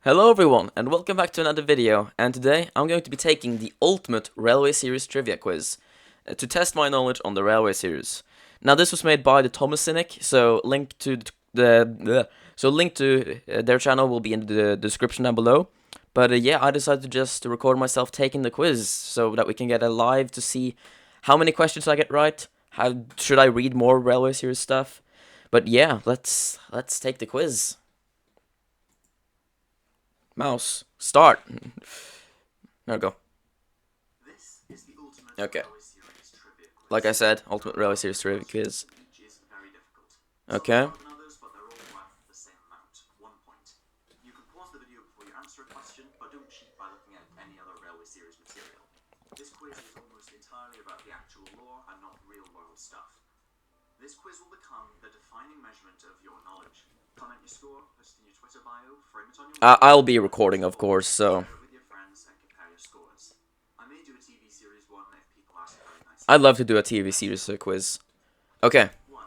Hello everyone, and welcome back to another video, and today I'm going to be taking the Ultimate Railway Series Trivia Quiz to test my knowledge on the Railway Series. Now this was made by the Thomas Cynic, so link to their channel will be in the description down below. But yeah, I decided to just record myself taking the quiz so that we can get a live to see how many questions I get right. How should I read more Railway Series stuff? But yeah, let's take the quiz. Mouse, start. There we go. This is the Ultimate Okay. Railway Series Trivia Quiz. Like I said, Ultimate Railway Series Trivia Quiz. Each is very difficult. Okay. Some are harder than others, but they're all worth the same amount, 1 point. You can pause the video before you answer a question, but don't cheat by looking at any other Railway Series material. This quiz is almost entirely about the actual lore and not real-world stuff. This quiz will become the defining measurement of your knowledge. Comment your score, post it in your Twitter bio, frame it on your I'll be recording, of course, so share it with your friends and compare your scores. I may do a TV series one if people ask very nicely. I'd love to do a TV series quiz. Okay. 1.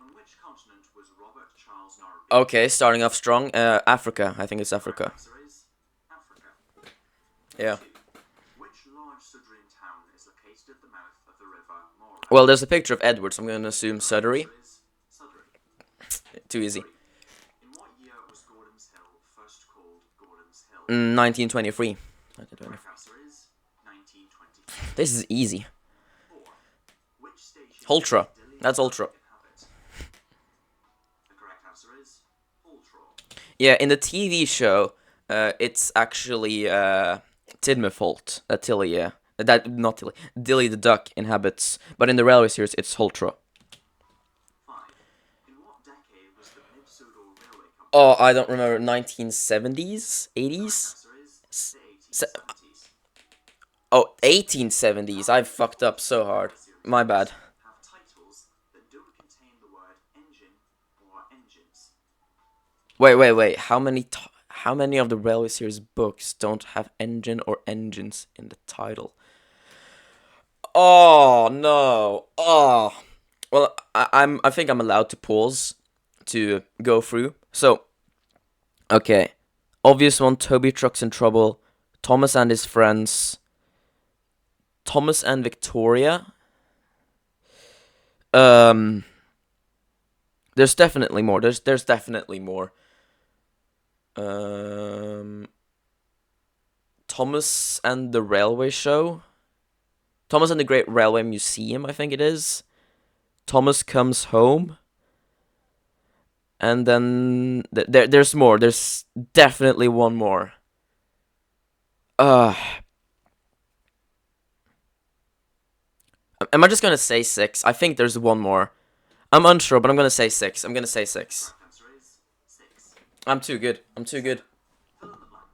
On which continent was Robert Charles Norby? Okay, starting off strong. Africa. I think it's Africa. Answer is Africa. Yeah. 2. Which large Sudrian town is located at the mouth of the river Mora? Well, there's a picture of Edward, so I'm gonna assume Sudbury. Answer is Sudbury. Too easy. 3. In what year was Gordon's Hill first called Gordon's Hill? 1923. Correct answer is 1923. This is easy. 4. Which station Ultra. does Dilly That's Ultra. inhabit? The correct answer is Ultra. Yeah, in the TV show, it's actually Tidmouth that Tilly, not Tilly, Dilly the duck inhabits. But in the Railway Series, it's Ultra. 5. In what decade was the Mid-Sudor Railway Company? Oh, I don't remember. 1970s, 80s. Answer is S- the 1870s. Oh, 1870s. I fucked up so hard. My bad. Have titles that don't contain the word engine or engines. Wait. How many of the Railway Series books don't have engine or engines in the title? Oh no. Oh. Well, I think I'm allowed to pause to go through. So, okay. Obvious one, Toby Truck's in Trouble, Thomas and His Friends, Thomas and Victoria. There's definitely more. There's definitely more. Thomas and the Railway Show. Thomas and the Great Railway Museum, I think it is. Thomas Comes Home. And then there's more. There's definitely one more. Am I just gonna say 6? I think there's one more. I'm unsure, but I'm gonna say 6. I'm gonna say 6. Correct answer is 6. I'm too good. I'm too good. Fill in the blank.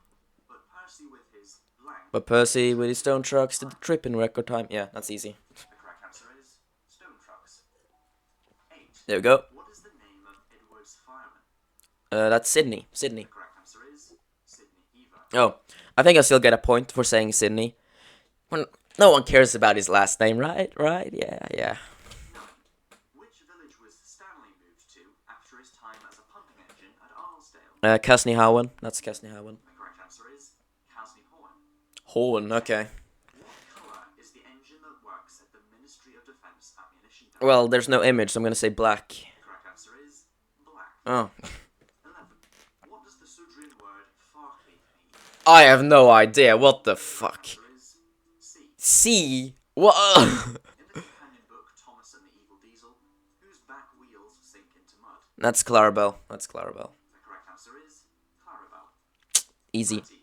But Percy with his blank. But Percy with his stone trucks did the trip in record time. Yeah, that's easy. The correct answer is stone trucks. 8. There we go. What is the name of Edward's fireman? That's Sydney. The correct answer is Sydney Eva. Oh, I think I still get a point for saying Sydney. When no one cares about his last name, right? Right? Yeah. 9. Which village was Stanley moved to after his time as a pumping engine at Arlesdale? Casneyhowen. That's Casneyhowen. The correct answer is Casney Horn. Horn. Okay. What colour is the engine that works at the Ministry of Defence ammunition depot? Well, there's no image, so I'm gonna say black. The correct answer is black. Oh. 11. What does the Sudrian word Farkley mean? I have no idea. What the fuck? Answer is C. C. What? In the companion book Thomas and the Evil Diesel, whose back wheels sink into mud? That's Clarabelle. That's Clarabelle. The correct answer is Clarabelle. Easy. 30.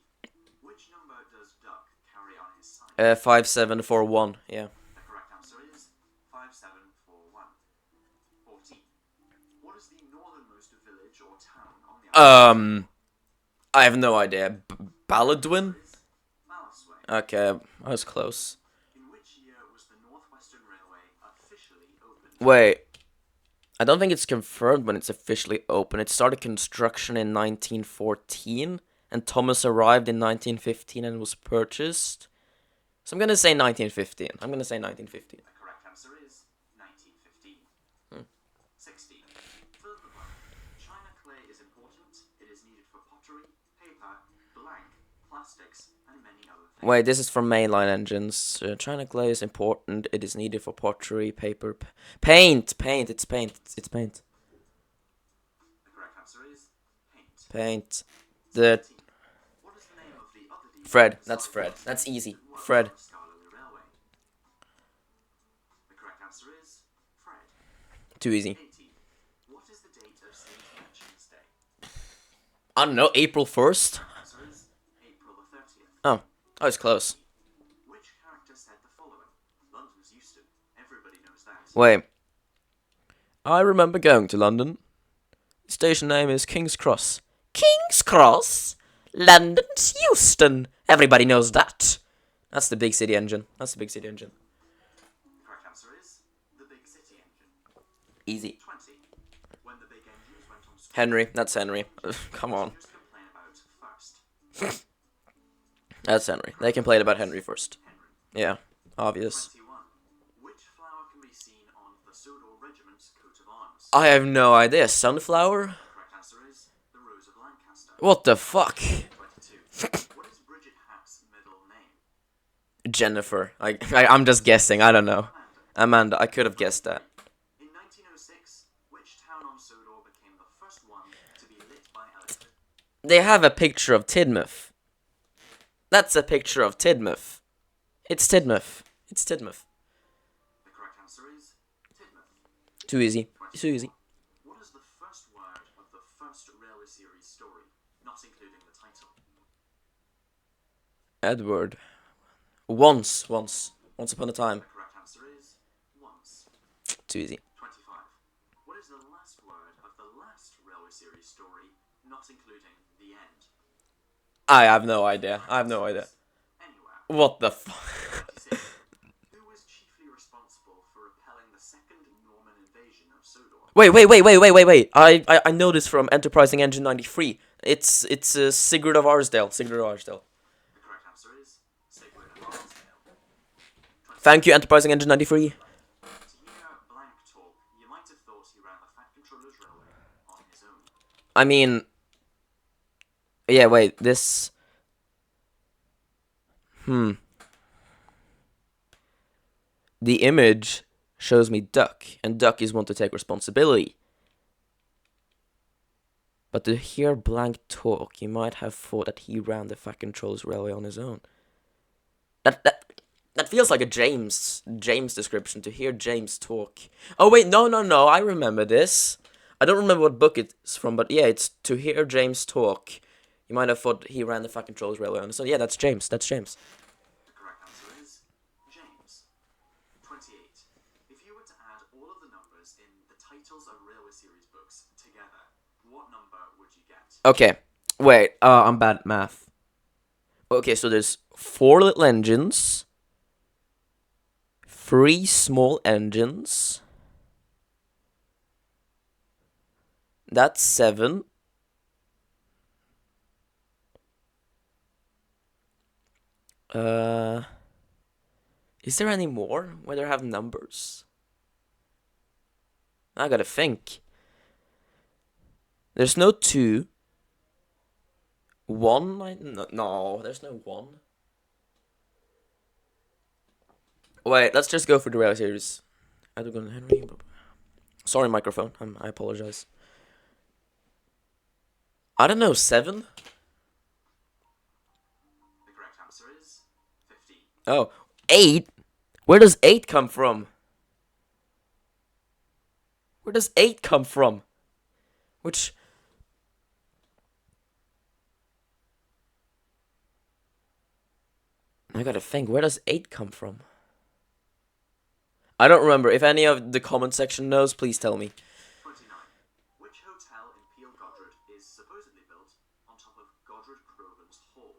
Which number does Duck carry on his side? 5741. Yeah. The correct answer is 5741. 14. What is the northernmost village or town on the island? I have no idea. Balladwin? Malisway. Okay, I was close. In which year was the Northwestern Railway officially opened? Wait. I don't think it's confirmed when it's officially open. It started construction in 1914, and Thomas arrived in 1915 and was purchased. So I'm gonna say 1915. The correct answer is 1915. 16. Fill in the blank. China clay is important. It is needed for pottery, paper, plastics, and many other things. Wait, this is from mainline engines. China clay is important. It is needed for pottery, paper, paint. It's paint. It's paint. The correct answer is paint. Paint. The 17. What is the name of the other depot Fred. in That's Fred. Scotland That's easy. that works Fred. on the Scarlowy Railway? The correct answer is Fred. Too easy. 18. What is the date of St. Mention's Day? I don't know. April 1st. The answer is April the 30th. Oh, it's close. Which character said the following? London's Euston. Everybody knows that. Wait. I remember going to London. The station name is King's Cross. King's Cross? London's Euston. Everybody knows that. That's the big city engine. That's the big city engine. The correct answer is the Big City Engine. Easy. 20. When the big engines went on strike, Henry. That's Henry. Come on. passengers complain about first? That's Henry. They complained about Henry first. Henry. Yeah. Obvious. 21. Which flower can be seen on the Sodor Regiment's coat of arms? I have no idea. Sunflower? The correct answer is the Rose of Lancaster. What the fuck? 22. What is Bridget Hack's middle name? Jennifer. I'm just guessing. I don't know. Amanda. I could have guessed that. In 1906, which town on Sodor became the first one to be lit by electricity? They have a picture of Tidmouth. That's a picture of Tidmouth. It's Tidmouth. It's Tidmouth. The correct answer is Tidmouth. Too easy. Too easy. What is the first word of the first Railway Series story, not including the title? Edward. Once upon a time. The correct answer is once. Too easy. 25. What is the last word of the last Railway Series story, not including the end? I have no idea. Anywhere. What the fuck? 26. Who was chiefly responsible for repelling the second Norman invasion of Sodor? Wait. I know this from Enterprising Engine 93. It's Sigurd of Arsdale. The correct answer is Sigurd of Arnsdale. Thank you, Enterprising Engine 93. To hear Blank talk, you might have thought he ran the Fat Controller's Railway on his own. I mean... Yeah, wait, this... The image shows me Duck, and Duck is one to take responsibility. But to hear Blank talk, you might have thought that he ran the Fat Controller's Railway on his own. That feels like a James description, to hear James talk. Oh wait, no, I remember this. I don't remember what book it's from, but yeah, it's to hear James talk. You might have thought he ran the Fat Controller's Railway on his own. Yeah, that's James. The correct answer is James. 28. If you were to add all of the numbers in the titles of Railway Series books together, what number would you get? Okay, wait, I'm bad at math. Okay, so there's 4 little engines, 3 small engines. That's 7. Is there any more where they have numbers? I gotta think. There's no 2. 1? No, there's no 1. Wait, let's just go for the Railway Series. Edward Henry. Sorry, microphone. I apologize. I don't know, 7? The correct answer is 15. Oh, 8? Where does 8 come from? Where does 8 come from? Which... I gotta think, where does 8 come from? I don't remember. If any of the comment section knows, please tell me. 29. Which hotel in Peel Godred is supposedly built on top of Godred Crowlan's Hall?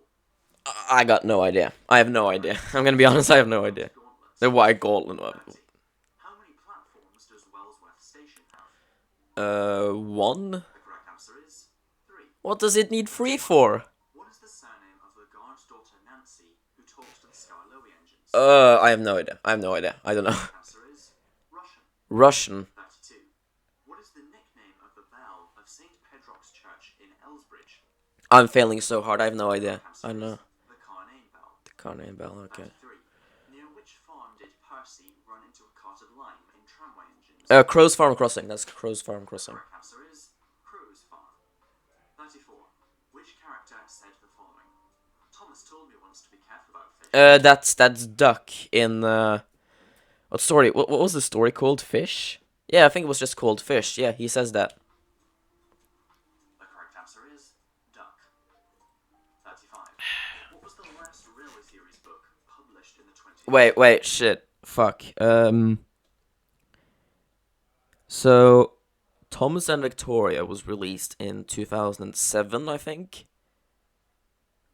I got no idea. I have no idea. I'm gonna be honest, I have no idea. Gauntlet. The White Gauntlet. 30. How many platforms does Wellsworth Station have? 1? The correct answer is 3. What does it need 3 for? What is the surname of the guard's daughter Nancy who talks to the Scarlowy engines? I have no idea. I don't know. The answer is Russian. Russian. 32. What is the nickname of the bell of St. Pedrock's Church in Elsbridge? I'm failing so hard. I have no idea. I don't know. Connie and Bell, okay. 93. Near which farm did Percy run into a cart of lime in tramway engines? Crow's Farm Crossing. That's Crow's Farm Crossing. Correct answer is Crow's Farm. 34. Which character said the following? Thomas told me once to be careful about fish. That's Duck in what story? What was the story called? Fish? Yeah, I think it was just called Fish. Yeah, he says that. The correct answer is Duck. 35. What was the last railway series book published in the 20th? Wait, shit. Fuck. So Thomas and Victoria was released in 2007, I think.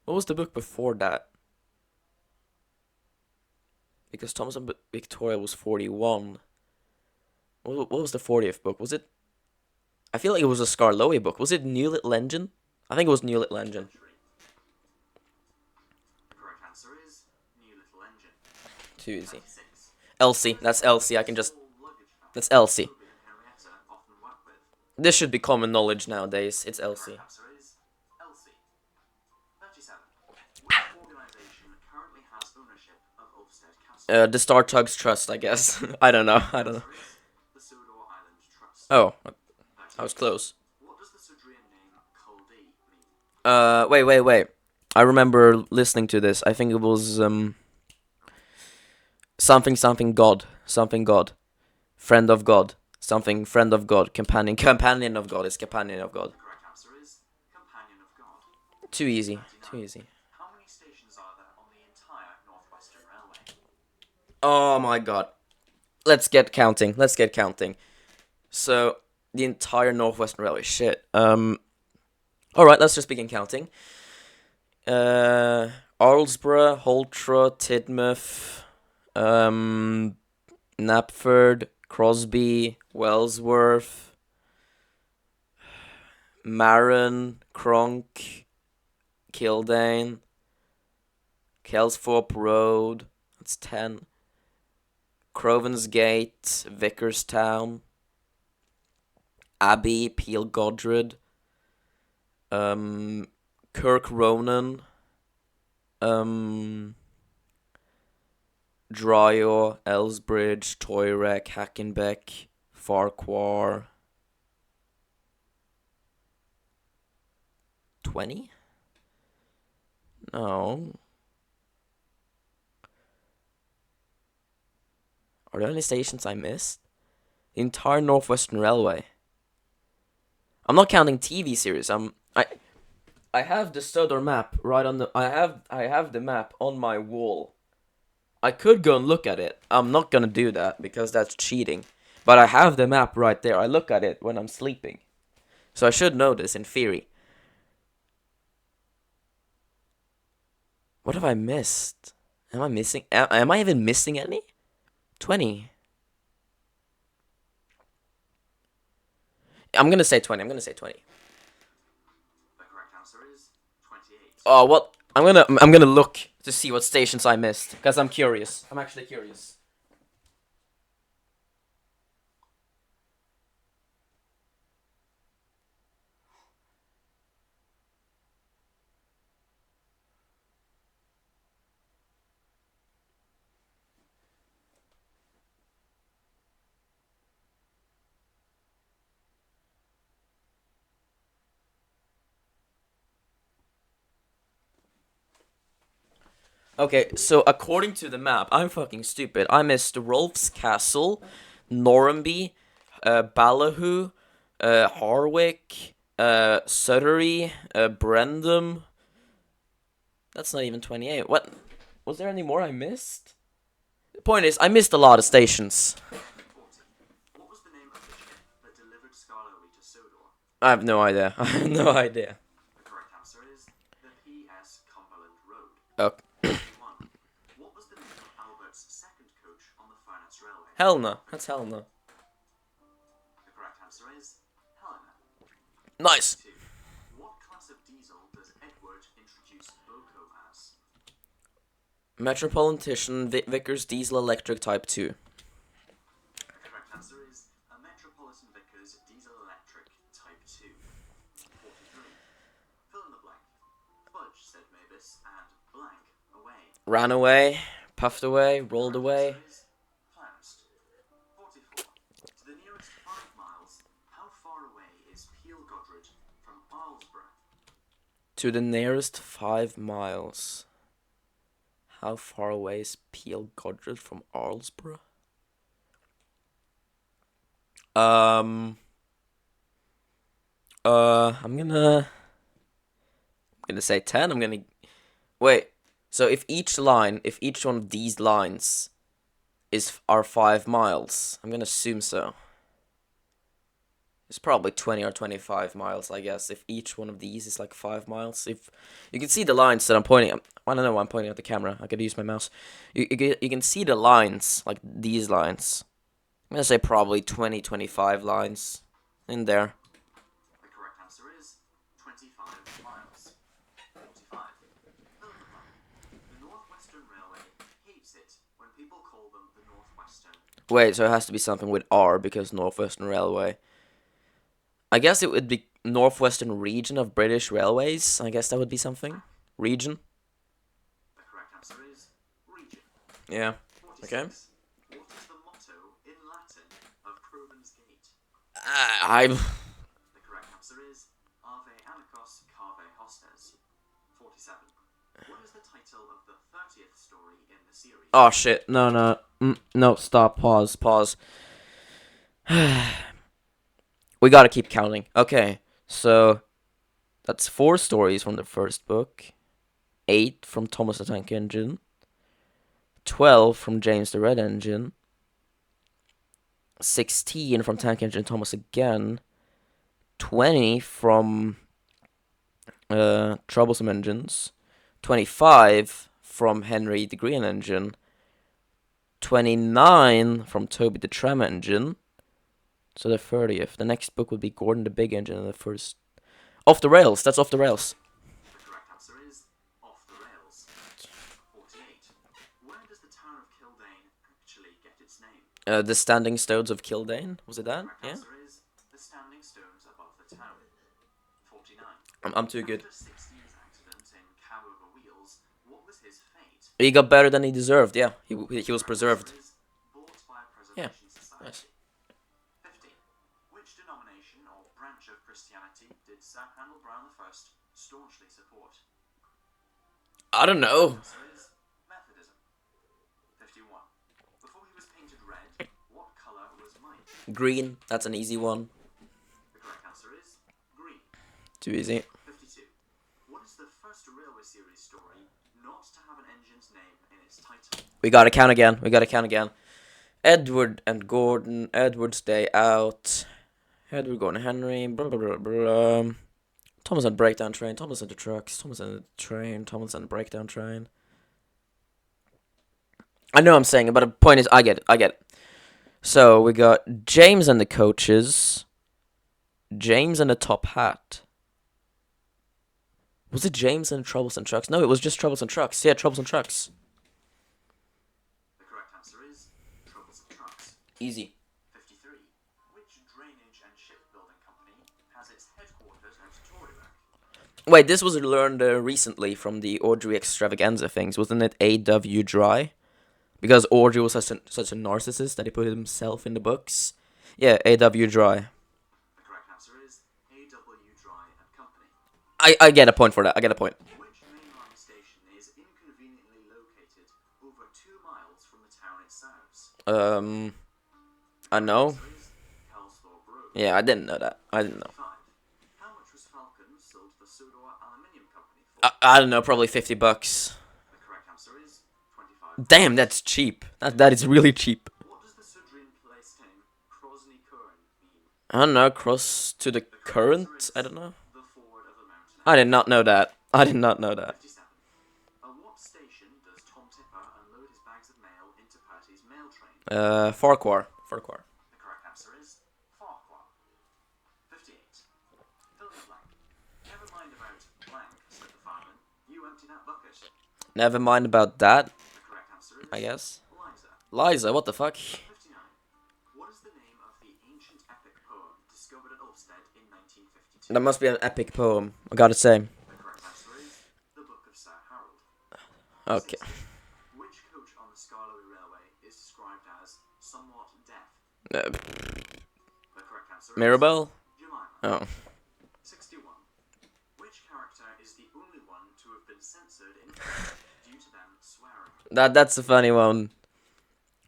What was the book before that? Because Thomas and Victoria was 41. What was the 40th book? Was it? I feel like it was a Scarlowe book. Was it New Little Engine? I think it was New Little Engine. The correct answer is New Little Engine. Too easy. 36. Elsie. That's Elsie. I can just. That's Elsie. Toby and Henrietta often work with. This should be common knowledge nowadays. It's Elsie. Correct answer is Elsie. 37. Which organisation currently has ownership of Ulfstead Castle? The Star Tugs Trust, I guess. I don't know. I don't know. The Sodor Island Trust. Oh, I 38. was close. What does the Sudrian name Culdee mean? Wait. I remember listening to this. I think it was something God, friend of God, something friend of God, companion of God. It's companion of God. The correct answer is Companion of God. Too easy. 39. Too easy. How many stations are there on the entire Northwestern Railway? Oh my God. Let's get counting. So the entire Northwestern Railway. Shit. All right. Let's just begin counting. Arlesborough, Holtra, Tidmouth, Knapford, Crosby, Wellsworth, Marin, Cronk, Kildane, Kelsthorpe Road. That's 10. Crovan's Gate, Vickerstown, Abbey, Peel Godred, Kirk Ronan, Dryor, Ellsbridge, Toyrek, Hackenbeck, Farquhar. 20? No. Are there any stations I missed? The entire Northwestern Railway. I'm not counting TV series. I have the Sodor map right on the. I have the map on my wall. I could go and look at it. I'm not gonna do that because that's cheating. But I have the map right there. I look at it when I'm sleeping, so I should know this in theory. What have I missed? Am I missing? Am I even missing any? 20. I'm gonna say 20. The correct answer is 28. Oh, what? I'm gonna look to see what stations I missed because I'm curious. I'm actually curious. Okay, so according to the map, I'm fucking stupid. I missed Rolf's Castle, Norrumby, Ballyhoo, Harwick, Suttery, Brendam. That's not even 28. What? Was there any more I missed? The point is, I missed a lot of stations. 40. What was the name of the ship that delivered Scarlowe to Sodor? I have no idea. I have no idea. The correct answer is the P.S. Cumberland Road. Oh. 41. What was the name of Albert's second coach on the Furness Railway? Helena. That's Helena. The correct answer is Helena. Nice. 2. What class of diesel does Edward introduce Boco as? Metropolitan Vickers Diesel Electric Type 2. The correct answer is a Metropolitan Vickers Diesel Electric Type 2. 43. Fill in the blank. Fudge, said Mavis, and blank away. Ran away, puffed away, rolled away. Answer is flounced. 44. To the nearest 5 miles, how far away is Peel Godred from Arlesborough? To the nearest 5 miles. How far away is Peel Godred from Arlesborough? I'm gonna say 10. Wait. So if each one of these lines are 5 miles, I'm gonna assume so. It's probably 20 or 25 miles, I guess, if each one of these is like 5 miles. If you can see the lines that I'm pointing at. I don't know why I'm pointing at the camera. I could use my mouse. You can see the lines, like these lines. I'm gonna say probably 20, 25 lines in there. The correct answer is 25 miles. 45. The Northwestern Railway hates it when people call them the Northwestern. Wait, so it has to be something with R because Northwestern Railway. I guess it would be Northwestern Region of British Railways. I guess that would be something. Region. The correct answer is region. Yeah. 46. Okay. What is the motto in Latin of Crowburn's Gate? I'm. The correct answer is Ave amicos cave hostes. 47. What is the title of the 30th story in the series? Oh shit! No. No. Stop. Pause. We gotta keep counting. Okay, so that's 4 stories from the first book, 8 from Thomasandfriends, 12 from James the Red Engine, 16 from Tank Engine Thomas again, 20 from Troublesome Engines, 25 from Henry the Green Engine, 29 from Toby the Tram Engine. So the 30th. The next book would be Gordon the Big Engine, and the first. Off the Rails. That's Off the Rails. The correct answer is Off the Rails. 48. Where does the town of Kildane actually get its name? The Standing Stones of Kildane. Was it that? The correct Yeah. answer is the standing stones above the town. 49. I'm too good. After 16's accident in Cow Over Wheels, what was his fate? He got better than he deserved. Yeah. He was preserved. Bought by a Yeah. preservation society. Nice. 50. Which denomination or branch of Christianity did Sir Handel Brown I staunchly support? I don't know. Answer is Methodism. 51. Before he was painted red, what colour was Mike? Green. That's an easy one. The correct answer is green. Too easy. 52. What is the first railway series story not to have an engine's name in its title? We gotta count again. Edward and Gordon. Edward's Day Out. Edward, Gordon, Henry. Blah, blah, blah, blah. Thomas and Breakdown Train. Thomas and the Trucks. Thomas and the Train. Thomas and the Breakdown Train. I know I'm saying it, but the point is, I get it. So we got James and the Coaches. James and the Top Hat. Was it James and the Troublesome Trucks? No, it was just Troublesome Trucks. Yeah, Troublesome Trucks. The correct answer is Troublesome Trucks. Easy. 53. Which drainage and shipbuilding company has its headquarters at Torybrook? Wait, this was learned recently from the Audrey Extravaganza things. Wasn't it A.W. Dry? Because Audrey was such a narcissist that he put himself in the books. Yeah, A.W. Dry. The correct answer is A.W. Dry and Company. I get a point for that. I get a point. Which mainline station is inconveniently located over 2 miles from the town it serves? I know. Answer is Kelsthorpe Road. Yeah, I didn't know that. I didn't know. 55. How much was Falcon sold to the Sodor Aluminium Company for? I don't know, probably $50. The correct answer is 25. Damn, that's cheap. That is really cheap. What does the Sudrian place name Crosney Curran mean? I don't know, cross to the current? I don't know. The ford of the mountain. I did not know that. 57. At what station does Tom Tipper unload his bags of mail into Patty's mail train? Farquhar. The correct answer is Farquhar. 58. Fill in the blank. Never mind about blank, said the fireman. You empty that bucket. Never mind about that, The correct answer is I guess. Liza. Liza, what the fuck? 59. What is the name of the ancient epic poem discovered at Ulstead in 1952? That must be an epic poem, I gotta say. The correct answer is The Book of Sir Harold. Okay. 60. Skarloey Railway is described as somewhat deaf? Uh, The correct answer is Mirabelle? Jemima. Oh. 61. Which character is the only one to have been censored in due to them swearing? That's a funny one.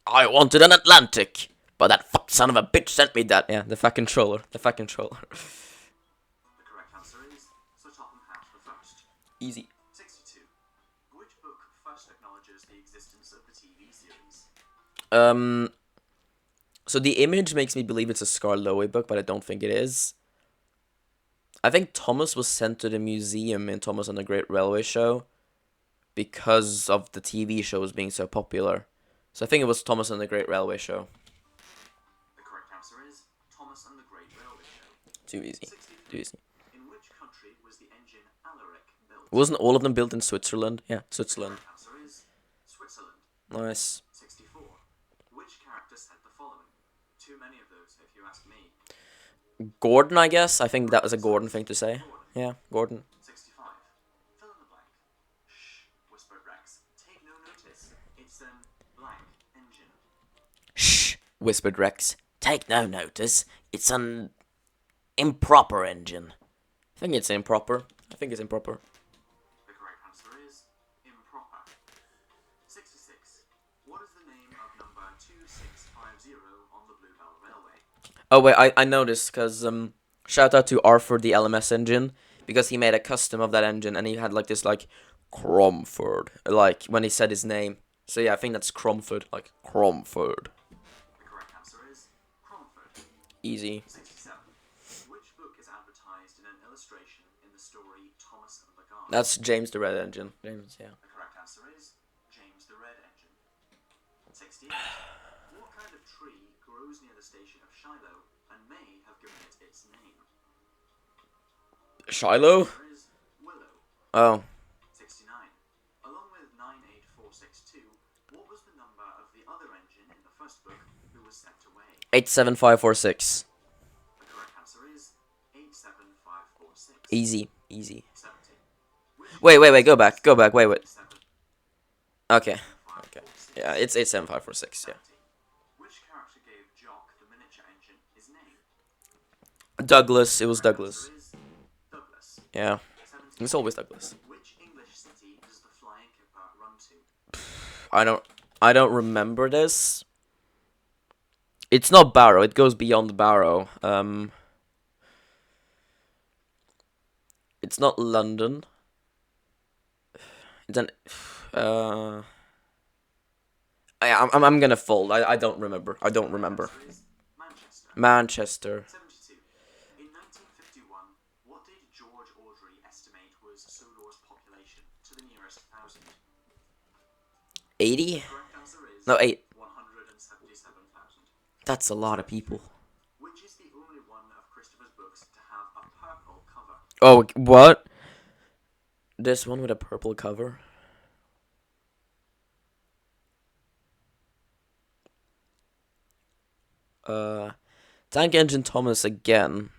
I wanted an Atlantic, but that fuck son of a bitch sent me that. Yeah, the fucking troller. The fucking troller. The correct answer is Sir Topham Hatt the First. Easy. 62. Which book first acknowledges the existence of the TV series? So the image makes me believe it's a Skarloey book, but I don't think it is. I think Thomas was sent to the museum in Thomas and the Great Railway Show because of the TV shows being so popular. So I think it was Thomas and the Great Railway Show. The correct answer is Thomas and the Great Railway Show. Too easy. 63. Too easy. In which country was the engine Alaric built? Wasn't all of them built in Switzerland? Yeah, Switzerland. The correct answer is Switzerland. Nice. 64. Which character said the following? Too many of those, if you ask me. Gordon, I guess. I think that was a Gordon thing to say. Yeah, Gordon. 65. Fill in the blank. Shh, whispered Rex. Take no notice. It's an blank engine. Shh, whispered Rex. Take no notice. It's an improper engine. I think it's improper. The correct answer is improper. 66. What is the name of number 2650 on the Bluebell Railway? Oh wait, I know this because shout out to Arthur the LMS engine because he made a custom of that engine and he had like this like Cromford like when he said his name. So yeah, I think that's Cromford, like Cromford. The correct answer is Cromford. Easy. 67. Which book is advertised in an illustration in the story Thomas and the Guard? That's James the Red Engine. James, yeah. The correct answer is James the Red Engine. 68. What kind of tree grows near the station of Shiloh and may have given it its name? Shiloh? There is willow. Oh. 69. Along with 98462, what was the number of the other engine in the first book who was sent away? 87546. The correct answer is 87546. Easy, easy. 70. Wait, go back, wait. 7, Okay. 5, 4, 6, Yeah, it's 87546, yeah. 70. Which character gave Jock the miniature engine his name? Douglas, it was Correct Douglas. answer is Douglas. Yeah. 70. It's always Douglas. Which English city does the Flying Kipper run to? I don't remember this. It's not Barrow, it goes beyond Barrow. It's not London. Then I'm gonna fold. I don't remember. Answer is Manchester. Manchester. 72. In 1951, what did George Audrey estimate was Sodor's population to the nearest thousand? 80? Correct answer is No, 8. 177,000. That's a lot of people. Which is the only one of Christopher's books to have a purple cover? Oh, what? This one with a purple cover? Tank Engine Thomas again.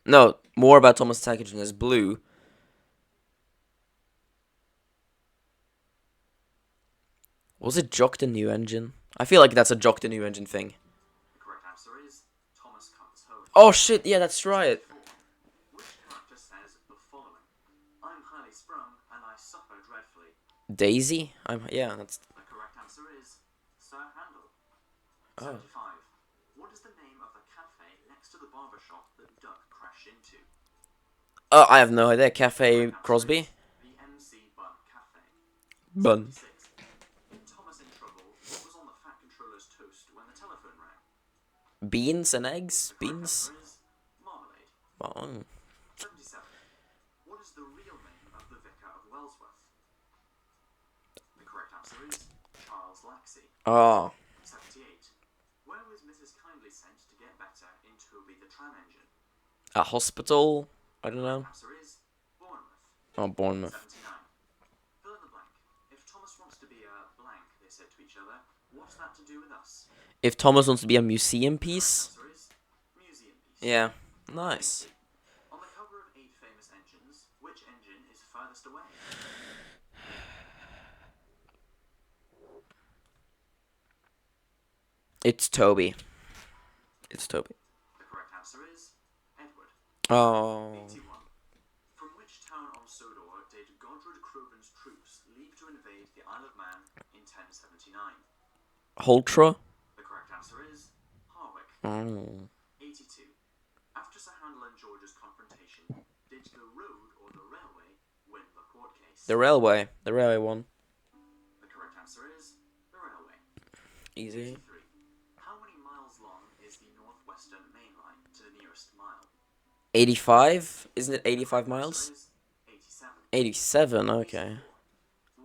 No, more about Thomas Tank Engine is blue. Was it Jock the New Engine? I feel like that's a Jock the New Engine thing. The correct answer is Thomas Comes Home. Oh shit, yeah, that's right. Which character says the following? I'm highly sprung and I suffer dreadfully. Daisy? Yeah, that's... The correct answer is Sir Handel. Oh. 75. What is the name of the cafe next to the barber shop that Duck crashed into? Oh, I have no idea. Cafe Correct answer Crosby? is the MC Bun Cafe. Bun. 76. In Thomas in Trouble, what was on the Fat Controller's toast when the telephone rang? Beans and eggs? The correct Beans? answer is marmalade. Oh. 77. What is the real name of the Vicar of Wellsworth? The correct answer is Charles Laxey. Oh. 78. Where was Mrs. Kindly sent to get better in Toby the Tram Engine? A hospital? I don't know. Answer is Bournemouth. Oh, Bournemouth. 79. Fill in the blank. If Thomas wants to be a blank, they said to each other, what's that to do with us? If Thomas wants to be a museum piece? Answer is museum piece. Yeah. Nice. On the cover of 8 famous engines, which engine is furthest away? It's Toby. It's Toby. The correct answer is Edward. Oh. 81. From which town on Sodor did Godred Croven's troops leave to invade the Isle of Man in 1079? Holtra? The correct answer is Harwick. Oh. 82. After Sir Handel and George's confrontation, did the road or the railway win the court case? The railway. The railway one. The correct answer is the railway. Easy. 83. How many miles long is the northwestern main line to the nearest mile? 85? Isn't it 85 The miles? answer is 87, 87. okay. 84.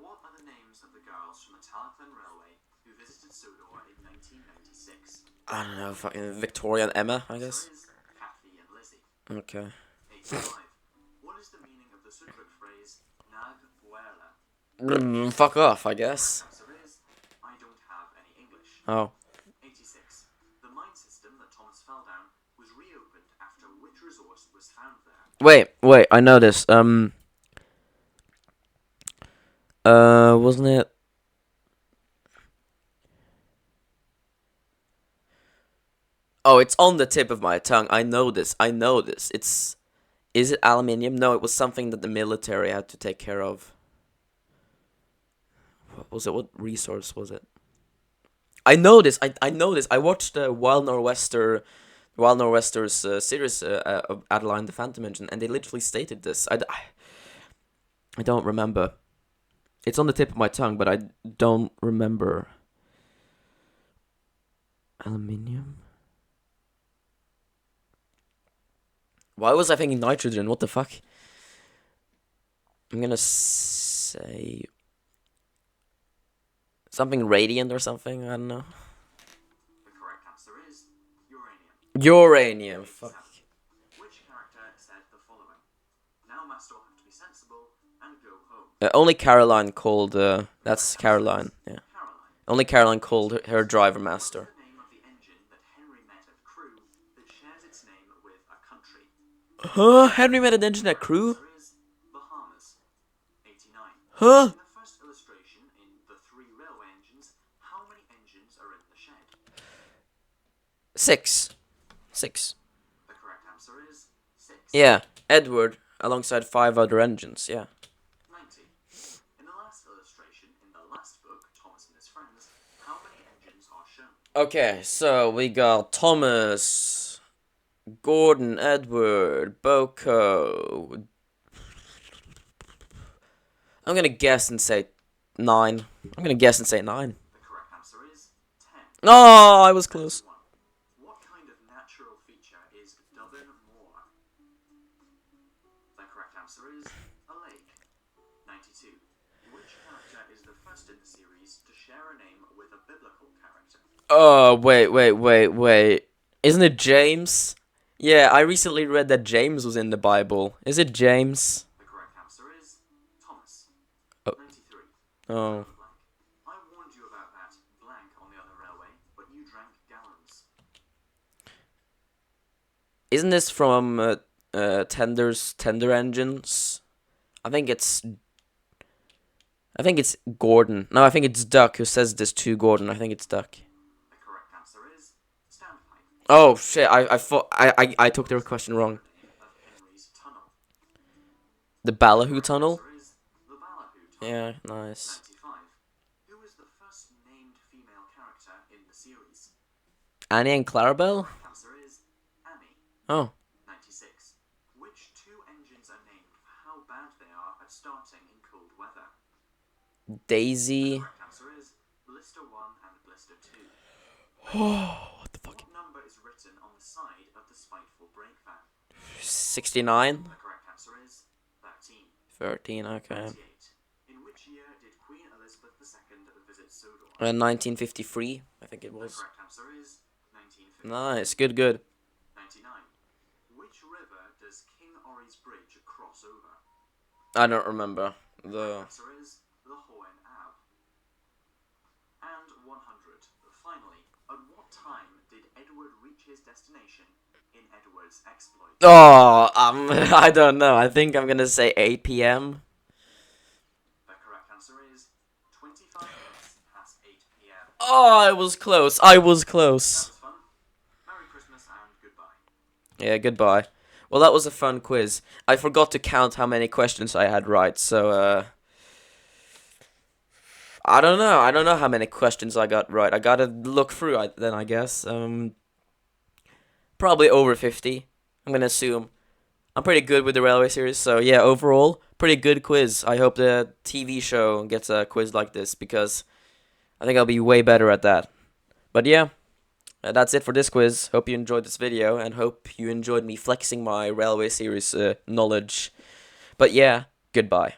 What are the names of the girls from the Talclan Railway who visited Sodor in 1996? I don't know, fucking Victoria and Emma, I guess. The answer is Kathy and Lizzie. Okay. 85. What is the meaning of the Sudbury phrase Nag Buela? Fuck off, I guess. The answer is I don't have any English. Oh. 86. The mine system that Thomas fell down was reopened after which resource was found there? Wait, I know this. Wasn't it? Oh, it's on the tip of my tongue. I know this. Is it aluminium? No, it was something that the military had to take care of. What was it? What resource was it? I know this. I know this. I watched the Wild Nor'Wester's series of Adeline the Phantom Engine, and they literally stated this. I don't remember. It's on the tip of my tongue, but I don't remember. Aluminium? Why was I thinking nitrogen? What the fuck? I'm gonna say something radiant or something. I don't know. The correct answer is uranium. Uranium. Fuck. Which character said the following? Now master will have to be sensible and go home. Only Caroline called. That's Caroline. Yeah. Caroline. Only Caroline called her driver master. What is the name of the engine that Henry met at Crewe that shares its name with a country? Huh? Henry met an engine at Crewe? The answer is Bahamas. 89. Huh? In the first illustration in the 3 railway engines, how many engines are in the shed? 6. The correct answer is 6. Yeah, Edward alongside 5 other engines. Yeah. 90. In the last illustration in the last book, Thomas and his friends, how many engines are shown? Okay, so we got Thomas, Gordon, Edward, Boko. I'm gonna guess and say 9. The correct answer is 10. Oh, I was close. 1. What kind of natural feature is Dubbin Moor? The correct answer is a lake. 92. Which character is the first in the series to share a name with a biblical character? Oh, wait. Isn't it James? Yeah, I recently read that James was in the Bible. Is it James? The correct answer is Thomas. Oh. 93. Oh. Blank. I warned you about that blank on the other railway, but you drank gallons. Isn't this from Tender Engines? I think it's Gordon. No, I think it's Duck who says this to Gordon. I think it's Duck. The correct answer is Standpipe. Oh shit! I thought I took the question wrong. Name of Henry's tunnel. The Ballyhoo Tunnel. Answer is the Ballyhoo Tunnel. Yeah, nice. 95. Who is the first named female character in the series? Annie and Clarabelle. The answer is Annie. Oh. 96. Which 2 engines are named for how bad they are at starting in cold weather? Daisy. The correct answer is Blister 1 and Blister 2. Oh, what the fuck? What number is written on the side of the spiteful brake van? 69. The correct answer is 13. 13. Okay. 98. In which year did Queen Elizabeth II visit Sodor? 1953. I think it The was. correct answer is 1950. Nice. Good. 99. Which river does King Ori's Bridge cross over? I don't remember The the. answer is the Hohen Ab. And 100. Finally, at what time did Edward reach his destination in Edward's exploit? Oh, I don't know. I think I'm gonna say 8 p.m. The correct answer is 25 minutes past 8 p.m. Oh, I was close. I was That close. was fun. Merry Christmas and goodbye. Yeah, goodbye. Well, that was a fun quiz. I forgot to count how many questions I had right, so, I don't know. I don't know how many questions I got right. I gotta look through then, I guess. Probably over 50. I'm gonna assume. I'm pretty good with the railway series, so yeah, overall, pretty good quiz. I hope the TV show gets a quiz like this, because I think I'll be way better at that. But yeah, that's it for this quiz. Hope you enjoyed this video, and hope you enjoyed me flexing my railway series knowledge. But yeah, goodbye.